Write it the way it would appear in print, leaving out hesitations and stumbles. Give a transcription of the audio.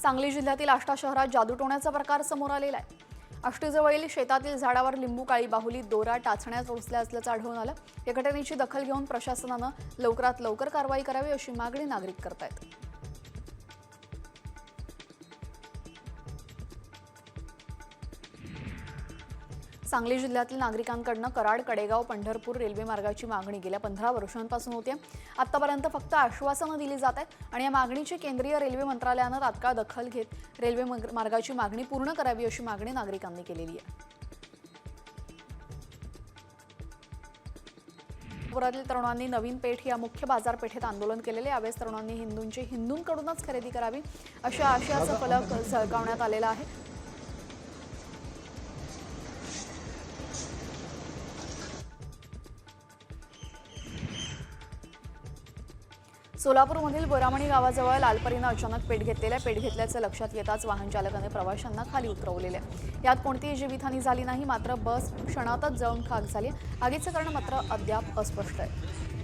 सांगली जिल्ह्यातील आष्टा शहरात जादूटोण्याचा प्रकार समोर आलेला आहे। आष्टीजवळील शेतातील झाडावर लिंबू, काळी बाहुली, दोरा, टाचण्या टोचल्या असल्याचं आढळून आलं। या घटनेची दखल घेऊन प्रशासनानं लवकरात लवकर कारवाई करावी अशी मागणी नागरिक करतायत। सांगली जिल्ह्यातील नागरिकांकडून कराड, कडेगाव, पंढरपूर रेल्वे मार्गाची मागणी गेल्या 15 वर्षांपासून होते। आतापर्यंत फक्त आश्वासनं दिली जात आहेत आणि या मागणीची केंद्रीय रेल्वे मंत्रालयानं तात्काळ दखल घेत रेल्वे मार्गाची मागणी पूर्ण करावी अशी मागणी नागरिकांनी केलेली आहे। पुरातील तरुणांनी नवीन पेठ या मुख्य बाजारपेठेत आंदोलन केलेले। यावेळेस तरुणांनी हिंदूंकडूनच खरेदी करावी अशा आशयाचा फलक झळकावण्यात आलेला आहे। सोलापूरमधील बोरामणी गावाजवळ लालपरीनं अचानक पेट घेतल्याचं लक्षात येताच वाहन चालकाने प्रवाशांना खाली उतरवलेले। यात कोणतीही जीवितहानी झाली नाही, मात्र बस क्षणातच जळून खाक झाली। आगीचं कारण मात्र अद्याप अस्पष्ट आहे।